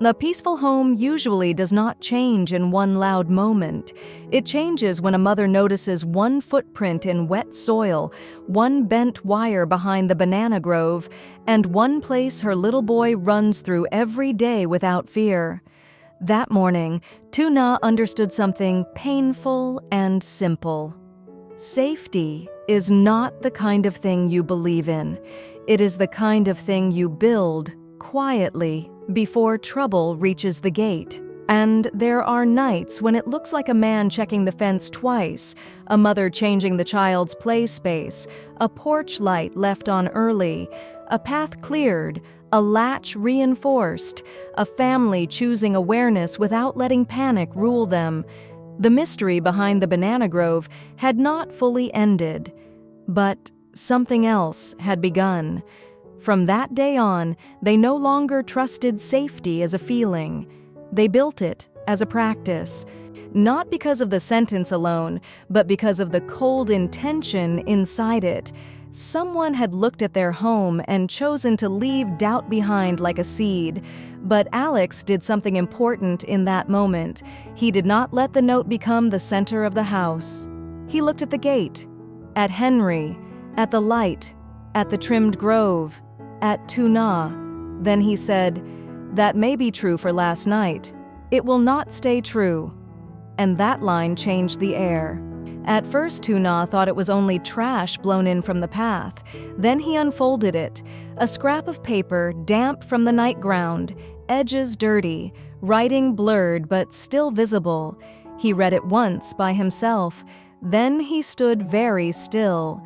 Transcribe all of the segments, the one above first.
A peaceful home usually does not change in one loud moment. It changes when a mother notices one footprint in wet soil, one bent wire behind the banana grove, and one place her little boy runs through every day without fear. That morning, Tu Na understood something painful and simple. Safety is not the kind of thing you believe in. It is the kind of thing you build quietly before trouble reaches the gate. And there are nights when it looks like a man checking the fence twice, a mother changing the child's play space, a porch light left on early, a path cleared, a latch reinforced, a family choosing awareness without letting panic rule them. The mystery behind the banana grove had not fully ended, but something else had begun. From that day on, they no longer trusted safety as a feeling. They built it as a practice, not because of the sentence alone, but because of the cold intention inside it. Someone had looked at their home and chosen to leave doubt behind like a seed. But Alex did something important in that moment. He did not let the note become the center of the house. He looked at the gate, at Henry, at the light, at the trimmed grove, at Tu Na. Then he said, "That may be true for last night. It will not stay true." And that line changed the air. At first, Tu Na thought it was only trash blown in from the path. Then he unfolded it, a scrap of paper damp from the night ground, edges dirty, writing blurred but still visible. He read it once by himself. Then he stood very still.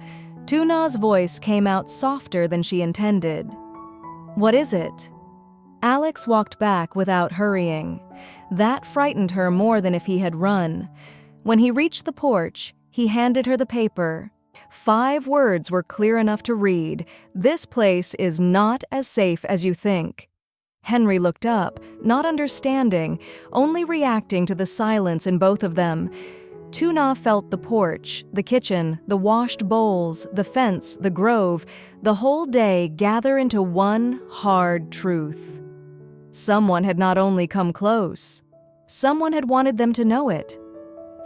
Tu Na's voice came out softer than she intended. "What is it?" Alex walked back without hurrying. That frightened her more than if he had run. When he reached the porch, he handed her the paper. 5 words were clear enough to read. "This place is not as safe as you think." Henry looked up, not understanding, only reacting to the silence in both of them. Tu Na felt the porch, the kitchen, the washed bowls, the fence, the grove, the whole day gather into one hard truth. Someone had not only come close, someone had wanted them to know it.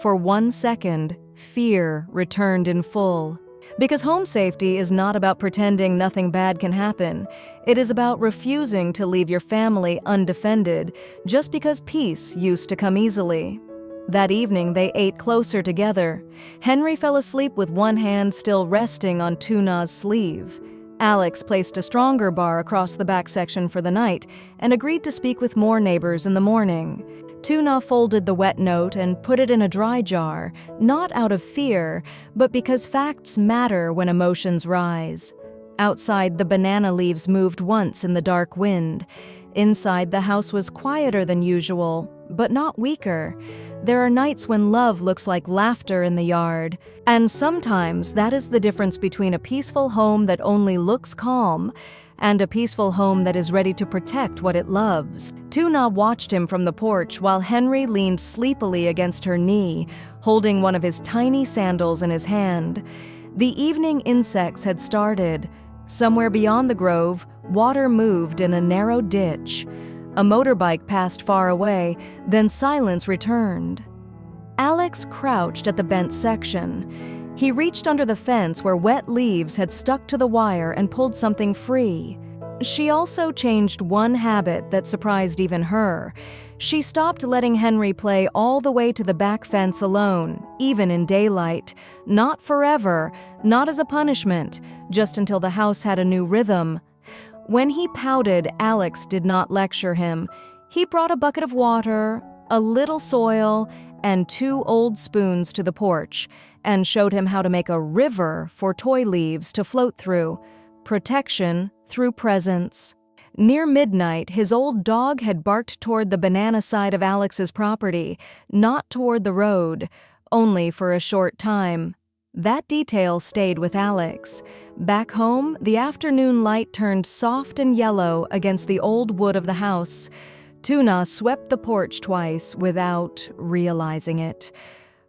For 1 second, fear returned in full. Because home safety is not about pretending nothing bad can happen. It is about refusing to leave your family undefended just because peace used to come easily. That evening, they ate closer together. Henry fell asleep with one hand still resting on Tu Na's sleeve. Alex placed a stronger bar across the back section for the night and agreed to speak with more neighbors in the morning. Tu Na folded the wet note and put it in a dry jar, not out of fear, but because facts matter when emotions rise. Outside, the banana leaves moved once in the dark wind. Inside, the house was quieter than usual, but not weaker. There are nights when love looks like laughter in the yard, and sometimes that is the difference between a peaceful home that only looks calm and a peaceful home that is ready to protect what it loves. Tu Na watched him from the porch while Henry leaned sleepily against her knee, holding one of his tiny sandals in his hand. The evening insects had started. Somewhere beyond the grove, water moved in a narrow ditch. A motorbike passed far away, then silence returned. Alex crouched at the bent section. He reached under the fence where wet leaves had stuck to the wire and pulled something free. She also changed one habit that surprised even her. She stopped letting Henry play all the way to the back fence alone, even in daylight. Not forever, not as a punishment, just until the house had a new rhythm. When he pouted, Alex did not lecture him. He brought a bucket of water, a little soil, and 2 old spoons to the porch, and showed him how to make a river for toy leaves to float through. Protection through presence. Near midnight, his old dog had barked toward the banana side of Alex's property, not toward the road, only for a short time. That detail stayed with Alex. Back home, the afternoon light turned soft and yellow against the old wood of the house. Tu Na swept the porch twice without realizing it.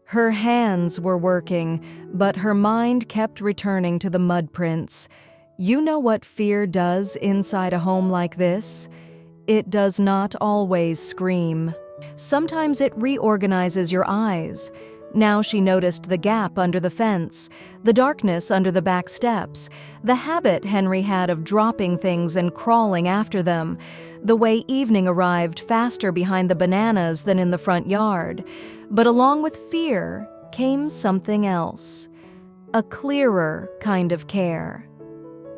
Her hands were working, but her mind kept returning to the mud prints. You know what fear does inside a home like this? It does not always scream. Sometimes it reorganizes your eyes. Now she noticed the gap under the fence, the darkness under the back steps, the habit Henry had of dropping things and crawling after them, the way evening arrived faster behind the bananas than in the front yard. But along with fear came something else, a clearer kind of care.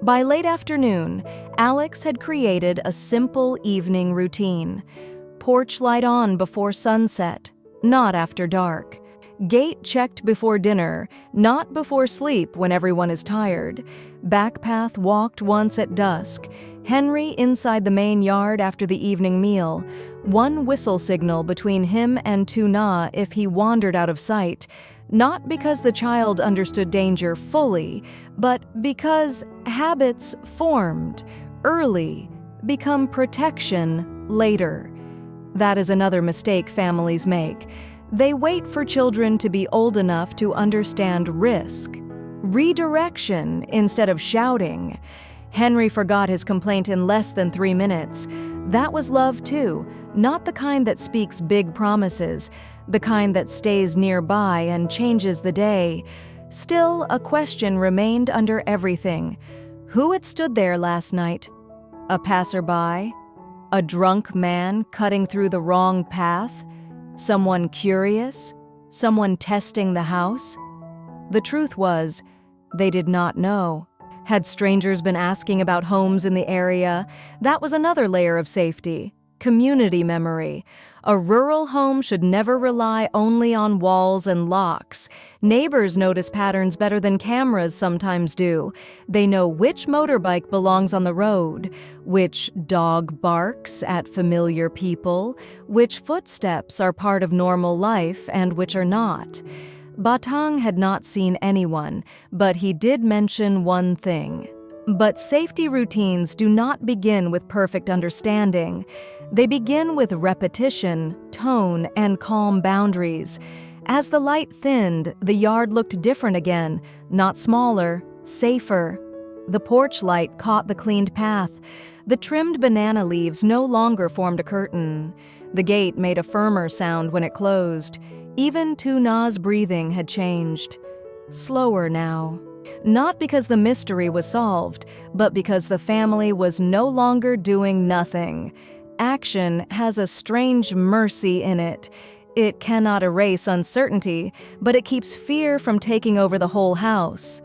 By late afternoon, Alex had created a simple evening routine. Porch light on before sunset, not after dark. Gate checked before dinner, not before sleep when everyone is tired. Back path walked once at dusk. Henry inside the main yard after the evening meal. One whistle signal between him and Tu Na if he wandered out of sight. Not because the child understood danger fully, but because habits formed early become protection later. That is another mistake families make. They wait for children to be old enough to understand risk. Redirection instead of shouting. Henry forgot his complaint in less than 3 minutes. That was love too, not the kind that speaks big promises, the kind that stays nearby and changes the day. Still, a question remained under everything. Who had stood there last night? A passerby? A drunk man cutting through the wrong path? Someone curious? Someone testing the house? The truth was, they did not know. Had strangers been asking about homes in the area? That was another layer of safety. Community memory. A rural home should never rely only on walls and locks. Neighbors notice patterns better than cameras sometimes do. They know which motorbike belongs on the road, which dog barks at familiar people, which footsteps are part of normal life and which are not. Batang had not seen anyone, but he did mention one thing. But safety routines do not begin with perfect understanding. They begin with repetition, tone, and calm boundaries. As the light thinned, the yard looked different again, not smaller, safer. The porch light caught the cleaned path. The trimmed banana leaves no longer formed a curtain. The gate made a firmer sound when it closed. Even Tu Na's breathing had changed. Slower now. Not because the mystery was solved, but because the family was no longer doing nothing. Action has a strange mercy in it. It cannot erase uncertainty, but it keeps fear from taking over the whole house.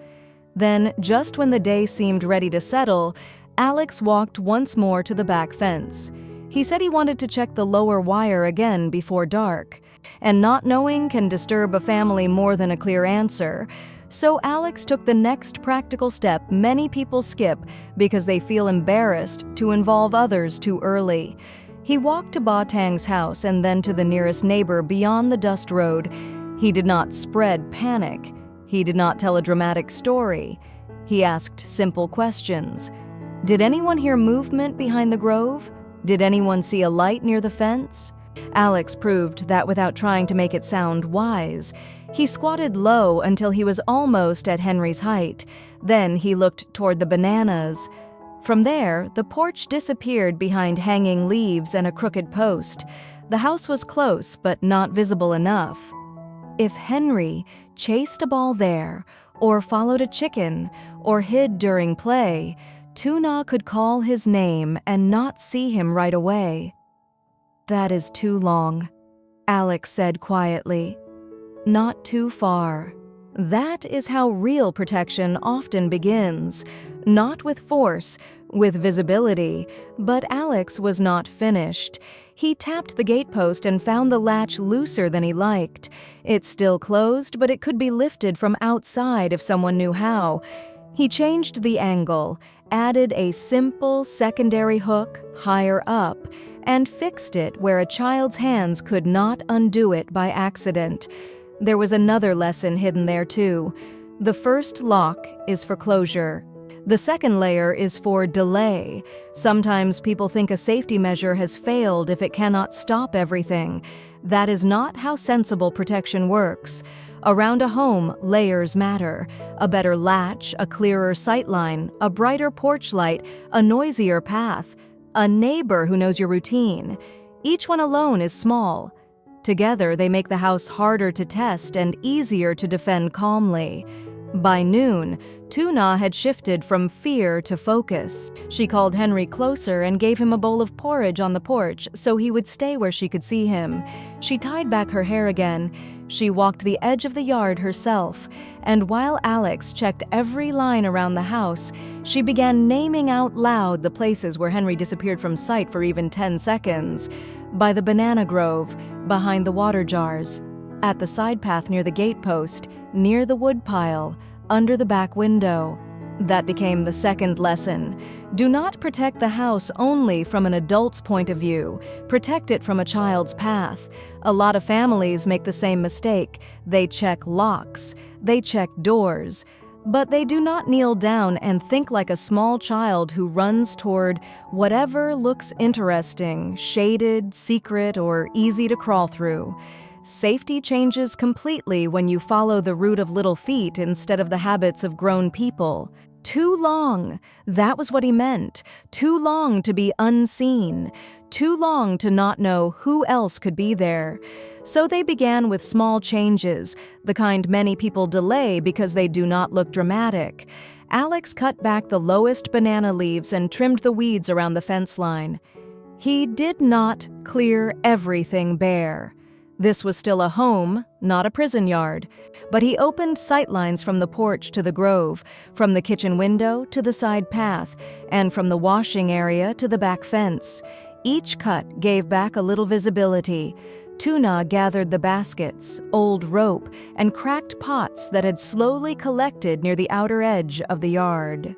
Then, just when the day seemed ready to settle, Alex walked once more to the back fence. He said he wanted to check the lower wire again before dark. And not knowing can disturb a family more than a clear answer. So Alex took the next practical step many people skip because they feel embarrassed to involve others too early. He walked to Batang's house and then to the nearest neighbor beyond the dust road. He did not spread panic. He did not tell a dramatic story. He asked simple questions. Did anyone hear movement behind the grove? Did anyone see a light near the fence? Alex proved that without trying to make it sound wise. He squatted low until he was almost at Henry's height. Then he looked toward the bananas. From there, the porch disappeared behind hanging leaves and a crooked post. The house was close, but not visible enough. If Henry chased a ball there, or followed a chicken, or hid during play, Tu Na could call his name and not see him right away. "That is too long," Alex said quietly. "Not too far." That is how real protection often begins. Not with force, with visibility. But Alex was not finished. He tapped the gatepost and found the latch looser than he liked. It's still closed, but it could be lifted from outside if someone knew how. He changed the angle, added a simple secondary hook higher up, and fixed it where a child's hands could not undo it by accident. There was another lesson hidden there too. The first lock is for closure. The second layer is for delay. Sometimes people think a safety measure has failed if it cannot stop everything. That is not how sensible protection works. Around a home, layers matter. A better latch, a clearer sightline, a brighter porch light, a noisier path. a neighbor who knows your routine. Each one alone is small. Together, they make the house harder to test and easier to defend calmly. By noon, Tu Na had shifted from fear to focus. She called Henry closer and gave him a bowl of porridge on the porch so he would stay where she could see him. She tied back her hair again. She walked the edge of the yard herself, and while Alex checked every line around the house, she began naming out loud the places where Henry disappeared from sight for even 10 seconds. By the banana grove, behind the water jars, at the side path near the gate post, near the woodpile, under the back window. That became the second lesson. Do not protect the house only from an adult's point of view. Protect it from a child's path. A lot of families make the same mistake. They check locks. They check doors. But they do not kneel down and think like a small child who runs toward whatever looks interesting, shaded, secret, or easy to crawl through. Safety changes completely when you follow the route of little feet instead of the habits of grown people. Too long. That was what he meant. Too long to be unseen. Too long to not know who else could be there. So they began with small changes, the kind many people delay because they do not look dramatic. Alex cut back the lowest banana leaves and trimmed the weeds around the fence line. He did not clear everything bare. This was still a home, not a prison yard, but he opened sightlines from the porch to the grove, from the kitchen window to the side path, and from the washing area to the back fence. Each cut gave back a little visibility. Tu Na gathered the baskets, old rope, and cracked pots that had slowly collected near the outer edge of the yard.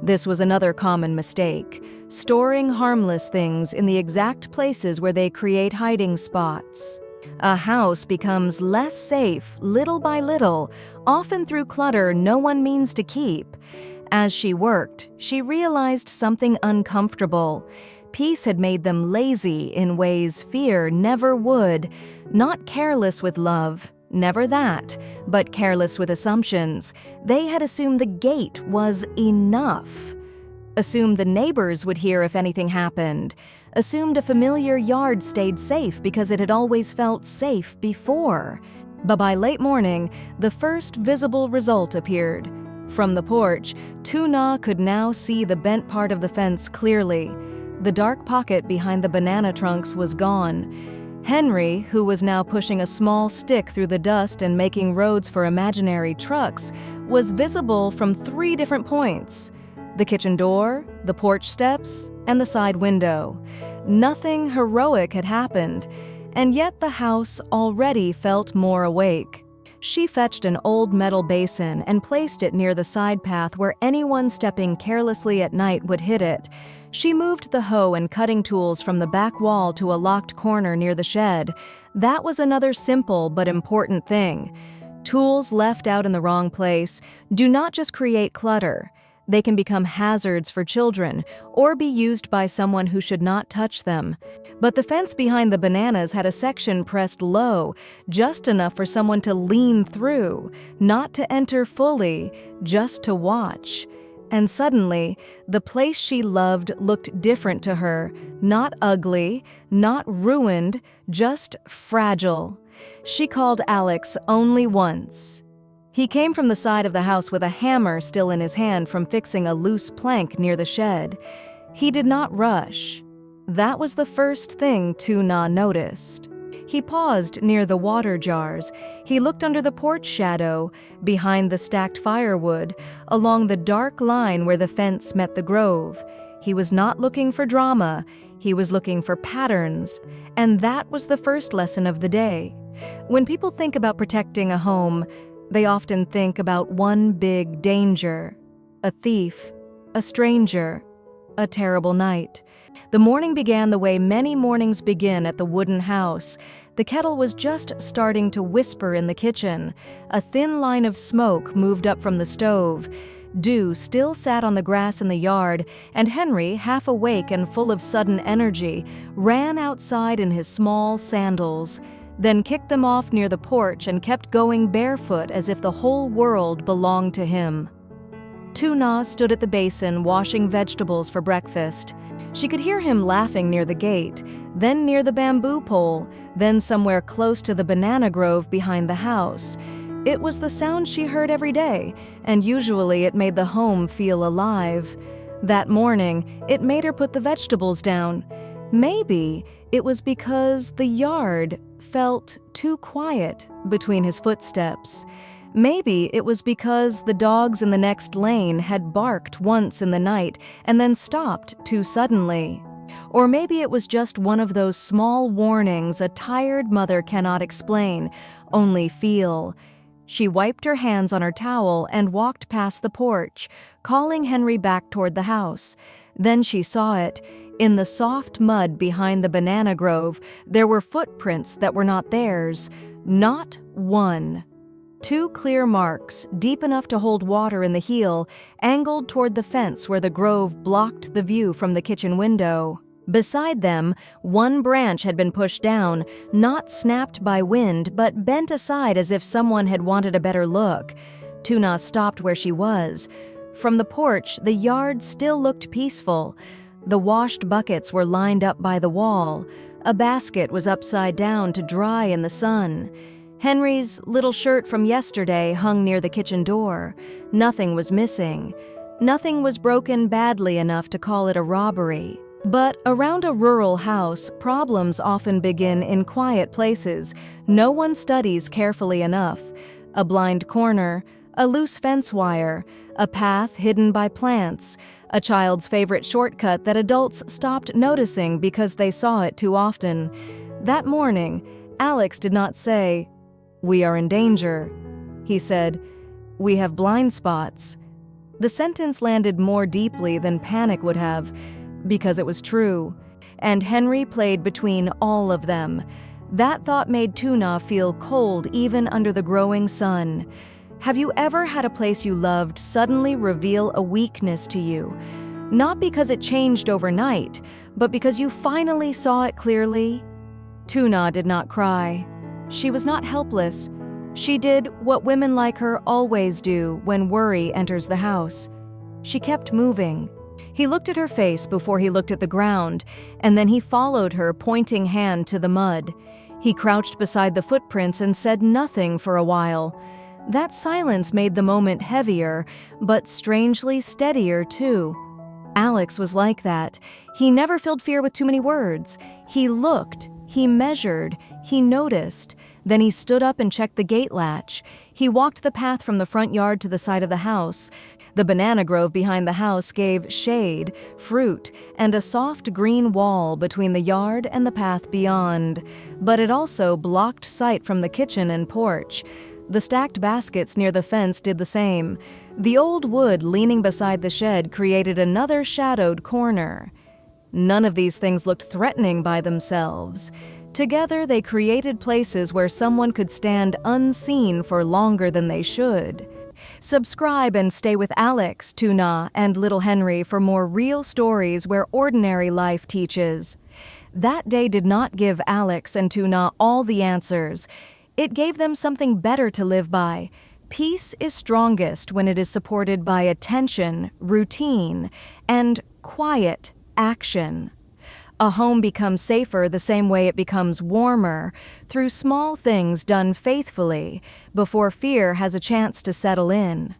This was another common mistake, storing harmless things in the exact places where they create hiding spots. A house becomes less safe little by little, often through clutter no one means to keep. As she worked, she realized something uncomfortable. Peace had made them lazy in ways fear never would. Not careless with love, never that, but careless with assumptions. They had assumed the gate was enough. Assumed the neighbors would hear if anything happened. Assumed a familiar yard stayed safe because it had always felt safe before. But by late morning, the first visible result appeared. From the porch, Tu Na could now see the bent part of the fence clearly. The dark pocket behind the banana trunks was gone. Henry, who was now pushing a small stick through the dust and making roads for imaginary trucks, was visible from 3 different points: the kitchen door, the porch steps, and the side window. Nothing heroic had happened, and yet the house already felt more awake. She fetched an old metal basin and placed it near the side path where anyone stepping carelessly at night would hit it. She moved the hoe and cutting tools from the back wall to a locked corner near the shed. That was another simple but important thing. Tools left out in the wrong place do not just create clutter. They can become hazards for children or be used by someone who should not touch them. But the fence behind the bananas had a section pressed low, just enough for someone to lean through, not to enter fully, just to watch. And suddenly, the place she loved looked different to her, not ugly, not ruined, just fragile. She called Alex only once. He came from the side of the house with a hammer still in his hand from fixing a loose plank near the shed. He did not rush. That was the first thing Tu Na noticed. He paused near the water jars. He looked under the porch shadow, behind the stacked firewood, along the dark line where the fence met the grove. He was not looking for drama. He was looking for patterns. And that was the first lesson of the day. When people think about protecting a home, they often think about one big danger: a thief, a stranger, a terrible night. The morning began the way many mornings begin at the wooden house. The kettle was just starting to whisper in the kitchen. A thin line of smoke moved up from the stove. Dew still sat on the grass in the yard, and Henry, half awake and full of sudden energy, ran outside in his small sandals, then kicked them off near the porch and kept going barefoot as if the whole world belonged to him. Tu Na stood at the basin washing vegetables for breakfast. She could hear him laughing near the gate, then near the bamboo pole, then somewhere close to the banana grove behind the house. It was the sound she heard every day, and usually it made the home feel alive. That morning, it made her put the vegetables down. Maybe it was because the yard felt too quiet between his footsteps. Maybe it was because the dogs in the next lane had barked once in the night and then stopped too suddenly. Or maybe it was just one of those small warnings a tired mother cannot explain, only feel. She wiped her hands on her towel and walked past the porch, calling Henry back toward the house. Then she saw it. In the soft mud behind the banana grove, there were footprints that were not theirs. Not one. 2 clear marks, deep enough to hold water in the heel, angled toward the fence where the grove blocked the view from the kitchen window. Beside them, one branch had been pushed down, not snapped by wind, but bent aside as if someone had wanted a better look. Tuna stopped where she was. From the porch, the yard still looked peaceful. The washed buckets were lined up by the wall. A basket was upside down to dry in the sun. Henry's little shirt from yesterday hung near the kitchen door. Nothing was missing. Nothing was broken badly enough to call it a robbery. But around a rural house, problems often begin in quiet places no one studies carefully enough. A blind corner, a loose fence wire, a path hidden by plants, a child's favorite shortcut that adults stopped noticing because they saw it too often. That morning, Alex did not say, "We are in danger." He said, "We have blind spots." The sentence landed more deeply than panic would have, because it was true. And Henry played between all of them. That thought made Tuna feel cold even under the growing sun. Have you ever had a place you loved suddenly reveal a weakness to you? Not because it changed overnight, but because you finally saw it clearly? Tuna did not cry. She was not helpless. She did what women like her always do when worry enters the house. She kept moving. He looked at her face before he looked at the ground, and then he followed her pointing hand to the mud. He crouched beside the footprints and said nothing for a while. That silence made the moment heavier, but strangely steadier too. Alex was like that. He never filled fear with too many words. He looked, he measured, he noticed. Then he stood up and checked the gate latch. He walked the path from the front yard to the side of the house. The banana grove behind the house gave shade, fruit, and a soft green wall between the yard and the path beyond. But it also blocked sight from the kitchen and porch. The stacked baskets near the fence did the same. The old wood leaning beside the shed created another shadowed corner. None of these things looked threatening by themselves. Together, they created places where someone could stand unseen for longer than they should. Subscribe and stay with Alex, Tuna, and Little Henry for more real stories where ordinary life teaches. That day did not give Alex and Tuna all the answers. It gave them something better to live by. Peace is strongest when it is supported by attention, routine, and quiet action. A home becomes safer the same way it becomes warmer, through small things done faithfully, before fear has a chance to settle in.